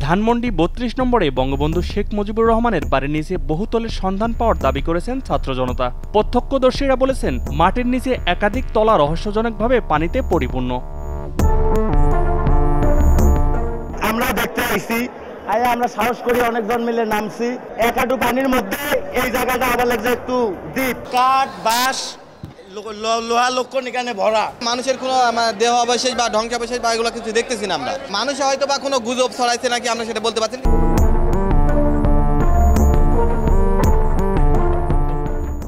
ধানমন্ডি ৩২ নম্বরে বঙ্গবন্ধু শেখ মুজিবুর রহমানের বাড়ির নিচে বহুতলের সন্ধান পাওয়ার দাবি করেছেন ছাত্র জনতা। প্রত্যক্ষদর্শীরা বলেছেন, মাটির নিচে একাধিক তলা রহস্যজনকভাবে পানিতে পরিপূর্ণ। আমরা দেখতে আইছি, আমরা সাহস করি অনেকজন মিলে নামছি, এক হাঁটু পানির মধ্যে এই জায়গাটা আবার লাগছে একটু দ্বীপ, কাঠ বাঁশ লোহা লক্ষণ এখানে ভরা। মানুষের কোনো দেহ অবশেষ বা ধ্বংসাবশেষ বা এগুলো কিছু দেখতেছি না আমরা। মানুষে হয়তো বা কোনো গুজব ছড়াইছে নাকি আমরা সেটা বলতে পারছি না।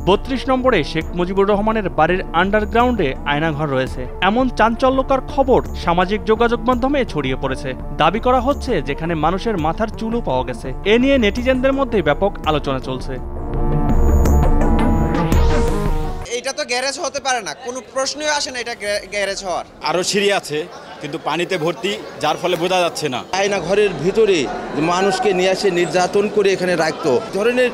৩২ নম্বরে শেখ মুজিবুর রহমানের বাড়ির আন্ডারগ্রাউন্ডে আয়নাঘর রয়েছে, এমন চাঞ্চল্যকর খবর সামাজিক যোগাযোগ মাধ্যমে ছড়িয়ে পড়েছে। দাবি করা হচ্ছে যেখানে মানুষের মাথার চুলও পাওয়া গেছে। এ নিয়ে নেটিজেনদের মধ্যে ব্যাপক আলোচনা চলছে। এটা তো গ্যারেজ হতে পারে না, কোনো প্রশ্নই আসে না এটা গ্যারেজ হওয়ার। আরো সিঁড়ি আছে কিন্তু পানিতে ভর্তি, যার ফলে বোঝা যাচ্ছে না। আয়না ঘরের ভিতরে মানুষকে নিয়ে আসে নির্যাতন করে এখানে রাখতো। ধরনের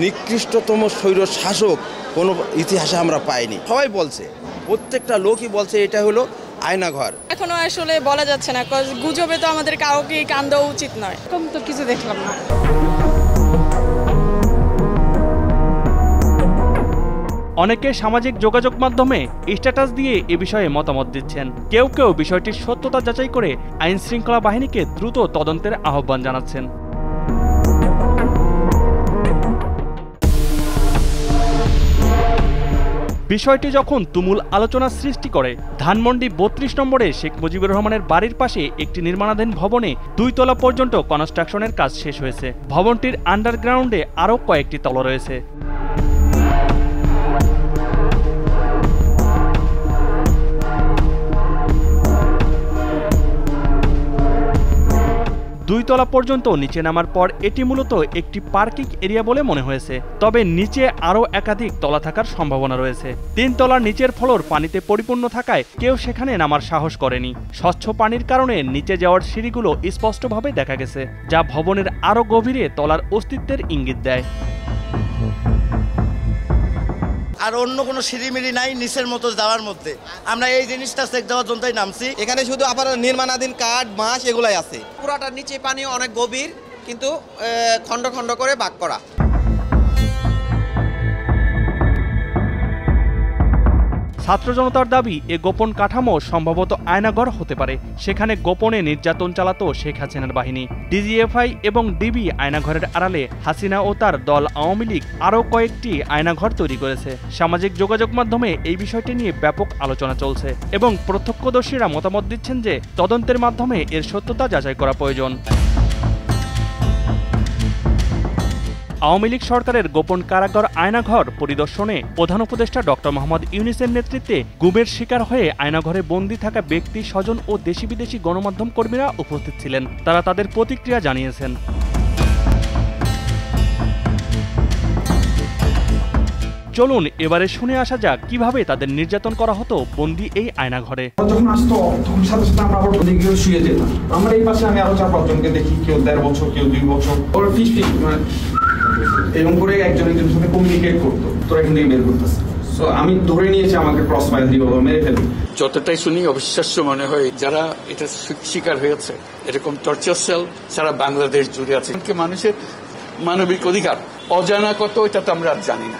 নিকৃষ্টতম স্বৈর শাসক কোনো ইতিহাসে আমরা পাইনি। সবাই বলছে, প্রত্যেকটা লোকই বলছে এটা হলো আয়নাঘর। এখনো আসলে বলা যাচ্ছে না, গুজবে তো আমাদের কাউকে কান দেওয়া উচিত নয়। এরকম তো কিছু দেখলাম না। অনেকে সামাজিক যোগাযোগ মাধ্যমে স্ট্যাটাস দিয়ে এ বিষয়ে মতামত দিচ্ছেন। কেউ কেউ বিষয়টির সত্যতা যাচাই করে আইন শৃঙ্খলা বাহিনীকে দ্রুত তদন্তের আহ্বান জানাচ্ছেন। বিষয়টি যখন তুমুল আলোচনা সৃষ্টি করে, ধানমন্ডি ৩২ নম্বরে শেখ মুজিবুর রহমানের বাড়ির পাশে একটি নির্মাণাধীন ভবনে ২ তলা পর্যন্ত কনস্ট্রাকশনের কাজ শেষ হয়েছে। ভবনটির আন্ডারগ্রাউন্ডে আরও কয়েকটি তলা রয়েছে। দুই তলা পর্যন্ত নিচে নামার পর এটি মূলত একটি পার্কিং এরিয়া বলে মনে হয়েছে। তবে নিচে আরও একাধিক তলা থাকার সম্ভাবনা রয়েছে। ৩ তলার নিচের ফ্লোর পানিতে পরিপূর্ণ থাকায় কেউ সেখানে নামার সাহস করেনি। স্বচ্ছ পানির কারণে নিচে যাওয়ার সিঁড়িগুলো স্পষ্টভাবে দেখা গেছে, যা ভবনের আরও গভীরে তলার অস্তিত্বের ইঙ্গিত দেয়। আর অন্য কোনো সিঁড়িমিড়ি নাই নিচের মতো যাওয়ার মধ্যে। আমরা এই জিনিসটা চেক দেওয়ার জন্যই নামছি। এখানে শুধু আবার নির্মাণাধীন কাঠ বাঁশ এগুলাই আছে। পুরাটা নিচে পানি অনেক গভীর, কিন্তু খণ্ড খণ্ড করে ভাগ করা। ছাত্র জনতার দাবি, এ গোপন কাঠামো সম্ভবত আয়নাঘর হতে পারে। সেখানে গোপনে নির্যাতন চালাতো শেখ হাসিনার বাহিনী। ডিজিএফআই এবং ডিবি আয়নাঘরের আড়ালে হাসিনা ও তার দল আওয়ামী লীগ আরও কয়েকটি আয়নাঘর তৈরি করেছে। সামাজিক যোগাযোগ মাধ্যমে এই বিষয়টি নিয়ে ব্যাপক আলোচনা চলছে এবং প্রত্যক্ষদর্শীরা মতামত দিচ্ছেন যে তদন্তের মাধ্যমে এর সত্যতা যাচাই করা প্রয়োজন। আওয়ামী লীগ সরকারের গোপন কারাগার আয়নাঘর পরিদর্শনে প্রধান উপদেষ্টা ডক্টর মোহাম্মদ ইউনূসের নেতৃত্বে গুমের শিকার হয়ে আয়নাঘরে বন্দী থাকা ব্যক্তি, স্বজন ও দেশি বিদেশি গণমাধ্যম কর্মীরা উপস্থিত ছিলেন। তারা তাদের প্রতিক্রিয়া জানিয়েছেন। চলুন এবারে শুনে আসা যাক কিভাবে তাদের নির্যাতন করা হতো বন্দী এই আয়নাঘরে। যখন আসতো তখন সাথে সাথে আমরা আবার গিয়ে শুয়ে যেতাম। আমরা এই পাশে আমি আরো ৪-৫ জনকে দেখি, কেউ ১.৫ বছর, কেউ ২ বছর। ওরা ফিস এরকম করে একজন একজনের সাথে কমিউনিকেট করতো, তোরা এখান থেকে বের করতেছে। সো আমি ধরে নিয়েছি আমাকে ক্রস ফায়ার দিয়ে মেরে ফেলবে। যতটাই শুনি অবিশ্বাস্য মনে হয়, যারা এটা শিকার হয়েছে এরকম টর্চার সেল সারা বাংলাদেশ জুড়ে আছে। মানুষের মানবিক অধিকার অজানা কত, এটা তো আমরা জানি না।